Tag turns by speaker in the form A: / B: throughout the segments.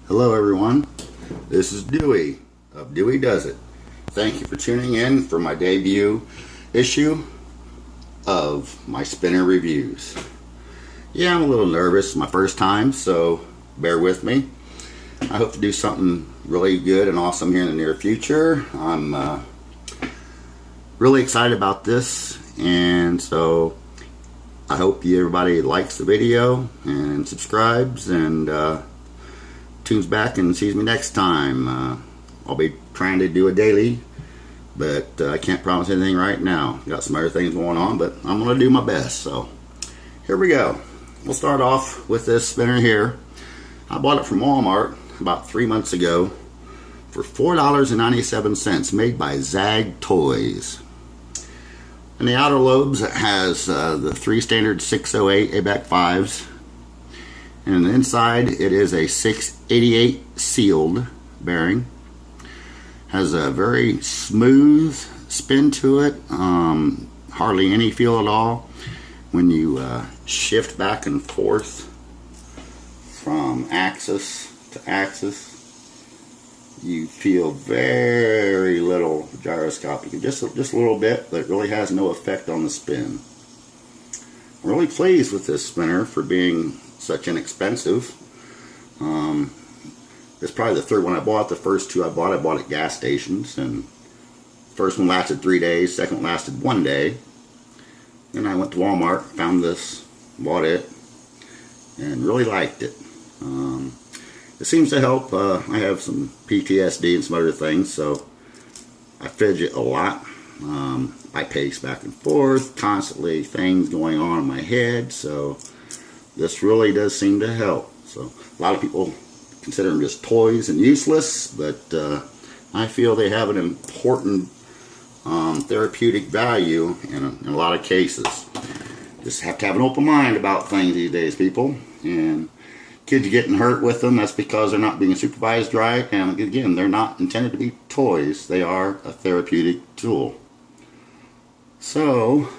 A: Hello everyone, this is Dewey of Dewey Does It. Thank you for tuning in for my debut issue of my spinner reviews. Yeah, I'm a little nervous, my first time, so bear with me. I hope to do something really good and awesome here in the near future. I'm really excited about this, and so I hope everybody likes the video and subscribes and tunes back and sees me next time. I'll be trying to do a daily, but I can't promise anything right now. Got some other things going on, but I'm going to do my best. So here we go. We'll start off with this spinner here. I bought it from Walmart about 3 months ago for $4.97, made by Zag Toys. In the outer lobes it has the 3 standard 608 ABAC 5s. And on the inside it is a 688 sealed bearing. Has a very smooth spin to it, hardly any feel at all. When you shift back and forth from axis to axis, you feel very little gyroscopic, just a little bit, but it really has no effect on the spin. I'm really pleased with this spinner for being such inexpensive. It's probably the third one I bought. The first two I bought at gas stations, and the first one lasted 3 days, second one lasted 1 day. Then I went to Walmart, found this, bought it, and really liked it. It seems to help. I have some PTSD and some other things, so I fidget a lot. I pace back and forth, constantly things going on in my head, so this really does seem to help. So a lot of people consider them just toys and useless, but I feel they have an important therapeutic value in a lot of cases. Just have to have an open mind about things these days, people. And kids getting hurt with them, that's because they're not being supervised right. And again, they're not intended to be toys. They are a therapeutic tool. So,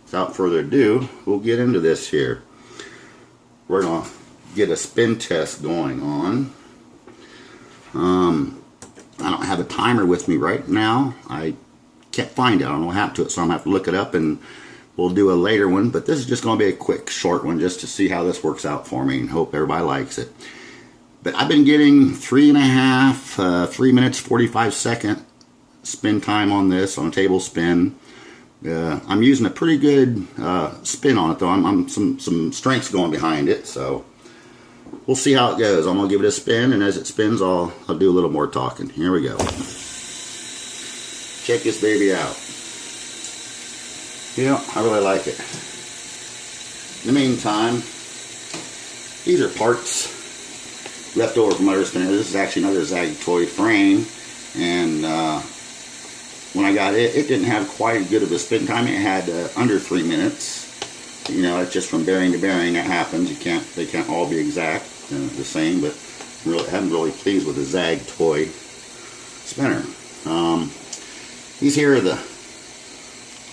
A: without further ado, we'll get into this here. We're going to get a spin test going on. I don't have a timer with me right now. I can't find it. I don't know what happened to it, so I'm going to have to look it up, and we'll do a later one. But this is just going to be a quick, short one just to see how this works out for me, and hope everybody likes it. But I've been getting 3 minutes 45 second spin time on this, on a table spin. I'm using a pretty good spin on it, though. I'm some strengths going behind it, so we'll see how it goes. I'm gonna give it a spin, and as it spins, I'll do a little more talking. Here we go. Check this baby out. Yeah, I really like it. In the meantime, these are parts left over from other spinners. This is actually another Zag Toy frame, and when I got it, it didn't have quite as good of a spin time. It had under 3 minutes. You know, it's just from bearing to bearing that happens. They can't all be exact, the same. But I'm really pleased with the Zag Toy spinner. These here are the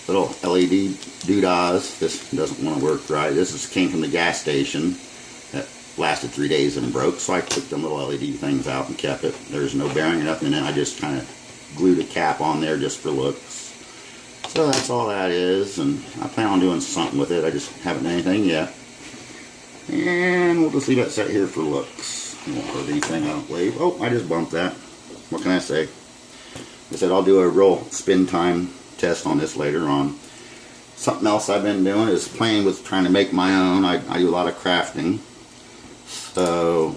A: little LED doodahs. This doesn't want to work right. This came from the gas station. That lasted 3 days and broke. So I took them little LED things out and kept it. There's no bearing or nothing. And then I just kind of glued a cap on there just for looks. So that's all that is, and I plan on doing something with it. I just haven't done anything yet. And we'll just leave that set here for looks. It won't hurt anything, I don't believe. Oh, I just bumped that. What can I say? Like I said, I'll do a real spin time test on this later on. Something else I've been doing is playing with trying to make my own. I do a lot of crafting. So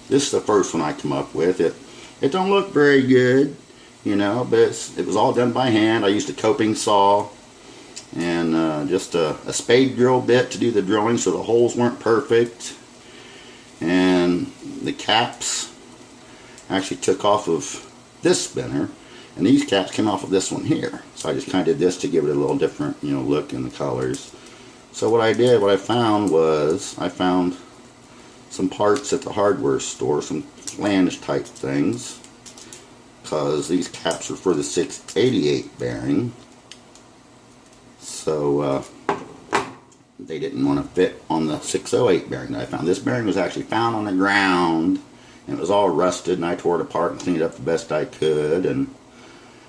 A: this is the first one I come up with. It don't look very good, you know, but it was all done by hand. I used a coping saw and just a spade drill bit to do the drilling, so the holes weren't perfect. And the caps actually took off of this spinner, and these caps came off of this one here. So I just kind of did this to give it a little different, you know, look in the colors. So what I found was, I found some parts at the hardware store, some flange type things, because these caps are for the 688 bearing, so they didn't want to fit on the 608 bearing that I found. This bearing was actually found on the ground and it was all rusted, and I tore it apart and cleaned it up the best I could, and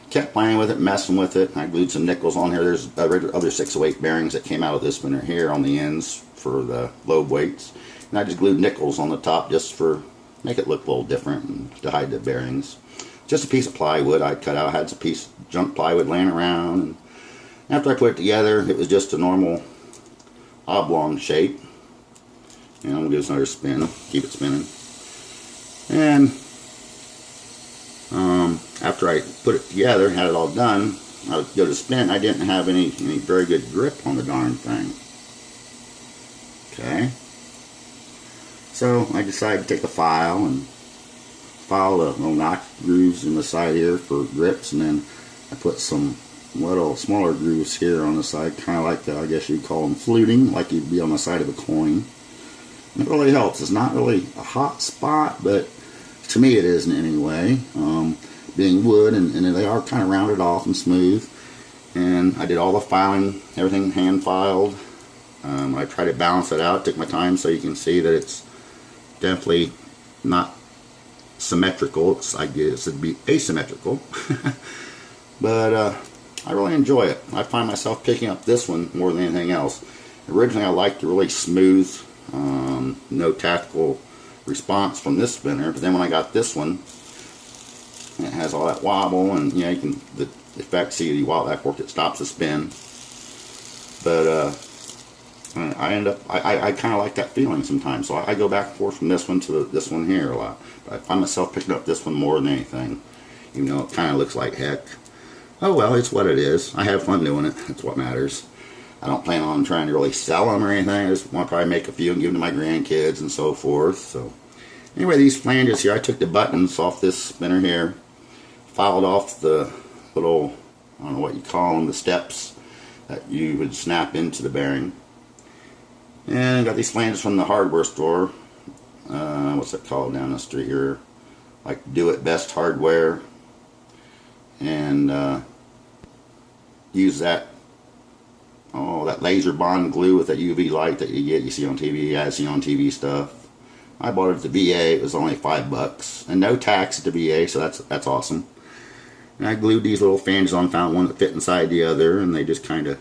A: kept playing with it, messing with it. I glued some nickels on here. There's other 608 bearings that came out of this spinner here on the ends for the lobe weights, and I just glued nickels on the top just for make it look a little different and to hide the bearings. Just a piece of plywood I cut out. I had a piece of junk plywood laying around, and after I put it together, it was just a normal oblong shape. And I'm gonna give this another spin, keep it spinning. And after I put it together, had it all done, I would go to spin. I didn't have any very good grip on the darn thing. Okay. So I decided to take a file and file the little knock grooves in the side here for grips, and then I put some little smaller grooves here on the side, kind of like the, I guess you'd call them fluting, like you'd be on the side of a coin. And it really helps. It's not really a hot spot, but to me it isn't anyway. Being wood, and they are kind of rounded off and smooth. And I did all the filing, everything hand filed. I tried to balance it out, took my time so you can see that it's definitely not symmetrical. I guess it'd be asymmetrical. But I really enjoy it. I find myself picking up this one more than anything else. Originally I liked the really smooth, no tactical response from this spinner, but then when I got this one, it has all that wobble, and you know, you can the effect, see the wobble, that fork that stops the spin. But I end up, I kind of like that feeling sometimes, so I go back and forth from this one to this one here a lot. But I find myself picking up this one more than anything, even though it kind of looks like heck. Oh well, it's what it is. I have fun doing it. That's what matters. I don't plan on trying to really sell them or anything. I just want to probably make a few and give them to my grandkids and so forth. So anyway, these flanges here, I took the buttons off this spinner here, filed off the little, I don't know what you call them, the steps that you would snap into the bearing. And I got these flanges from the hardware store. What's it called down the street here? Like Do It Best Hardware. And use that that laser bond glue with that UV light that you see on TV. I see on TV stuff. I bought it at the VA. It was only $5 and no tax at the VA, so that's awesome. And I glued these little flanges on, found one that fit inside the other, and they just kind of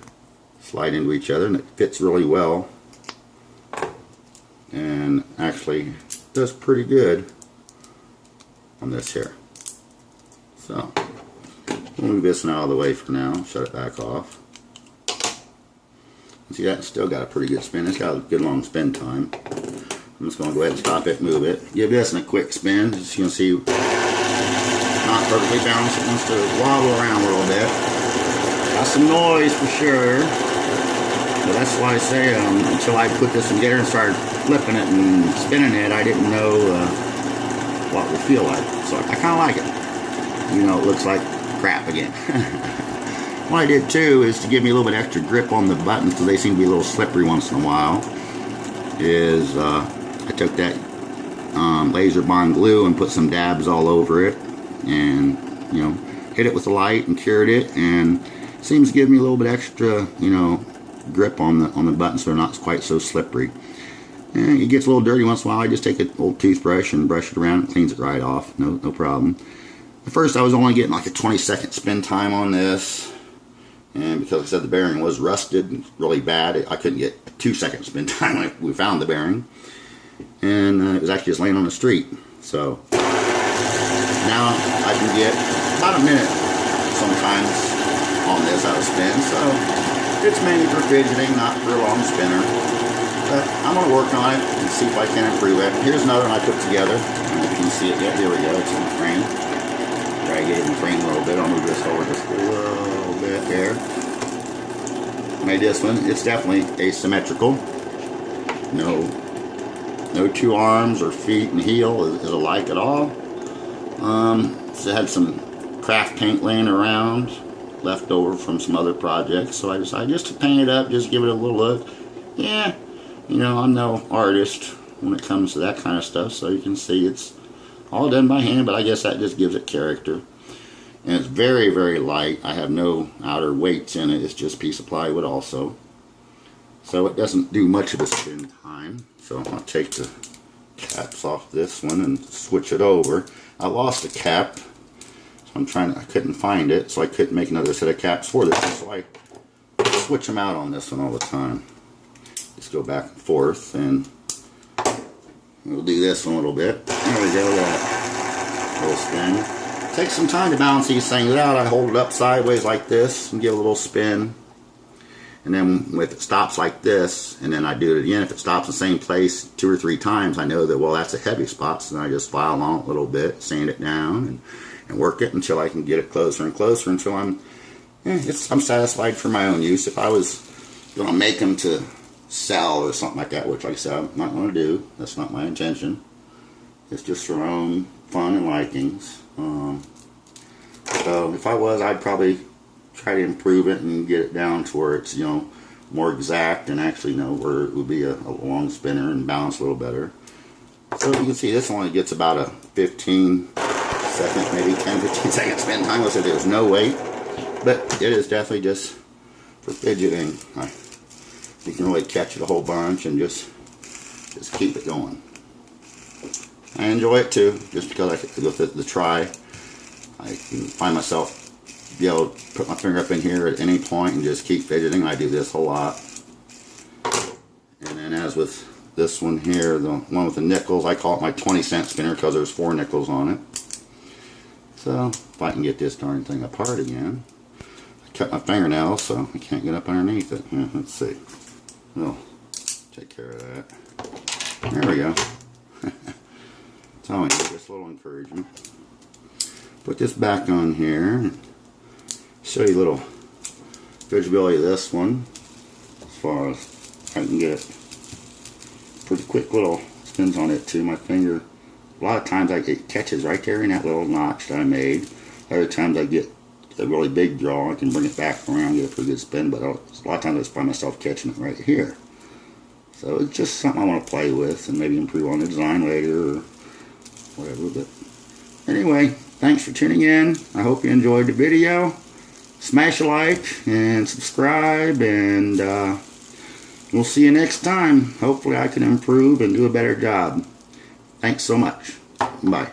A: slide into each other, and it fits really well. And actually does pretty good on this here. So we'll move this one out of the way for now. Shut it back off. See, that's still got a pretty good spin. It's got a good long spin time. I'm just going to go ahead and stop it, move it. Give this a quick spin. As you can see, not perfectly balanced. It wants to wobble around a little bit. Got some noise for sure. But that's why I say until I put this together and started flipping it and spinning it, I didn't know what it would feel like. So I kind of like it. You know, it looks like crap again. What I did too is to give me a little bit extra grip on the buttons, because they seem to be a little slippery once in a while, is I took that laser bond glue and put some dabs all over it, and you know, hit it with the light and cured it, and it seems to give me a little bit extra, you know, grip on the buttons so they're not quite so slippery. And it gets a little dirty once in a while. I just take an old toothbrush and brush it around. It cleans it right off. No problem. At first I was only getting like a 20-second spin time on this, and because I said the bearing was rusted really bad, I couldn't get a 2-second spin time when we found the bearing. And it was actually just laying on the street. So now I can get about a minute sometimes on this out of spin. So it's mainly for fidgeting, not for a long spinner. But I'm going to work on it and see if I can improve it. Here's another one I put together. I don't know if you can see it yet. Here we go. It's in the frame. Try to get it in the frame a little bit. I'll move this over just a little bit there. Made this one. It's definitely asymmetrical. No two arms or feet and heel is alike at all. So it had some craft paint laying around, left over from some other projects. So I decided just to paint it up, just give it a little look. Yeah, you know, I'm no artist when it comes to that kind of stuff. So you can see it's all done by hand, but I guess that just gives it character. And it's very, very light. I have no outer weights in it. It's just a piece of plywood also. So it doesn't do much of a spin time. So I'll take the caps off this one and switch it over. I lost a cap, so I couldn't find it, so I couldn't make another set of caps for this. So I switch them out on this one all the time. Just go back and forth, and we'll do this one a little bit. There we go, that little spin. Takes some time to balance these things out. I hold it up sideways like this and give a little spin. And then if it stops like this, and then I do it again, if it stops in the same place 2 or 3 times, I know that, well, that's a heavy spot, so then I just file on it a little bit, sand it down, and work it until I can get it closer and closer until I'm satisfied for my own use. If I was going to make them to sell or something like that, which, like I said, I'm not going to do. That's not my intention. It's just for my own fun and likings. So if I was, I'd probably try to improve it and get it down to where it's, more exact, and actually where it would be a long spinner and balance a little better. So you can see this only gets about a 15 second, maybe 10-15 second spin time. Like I said, there's no weight, but it is definitely just for fidgeting. You can really catch it a whole bunch and just keep it going. I enjoy it too, just because with the try, I can find myself be able to put my finger up in here at any point and just keep fidgeting. I do this a lot. And then as with this one here, the one with the nickels, I call it my 20-cent spinner because there's 4 nickels on it. So if I can get this darn thing apart again. I cut my fingernail, so I can't get up underneath it. Yeah, let's see. We'll take care of that. There we go. So I need just a little encouragement. Put this back on here. Show you a little fidgetability of this one, as far as I can get pretty quick little spins on it too. My finger, a lot of times it catches right there in that little notch that I made. Other times I get a really big draw, I can bring it back around, get a pretty good spin, but a lot of times I just find myself catching it right here. So it's just something I want to play with and maybe improve on the design later or whatever. But anyway, thanks for tuning in. I hope you enjoyed the video. Smash a like and subscribe, and we'll see you next time. Hopefully I can improve and do a better job. Thanks so much. Bye.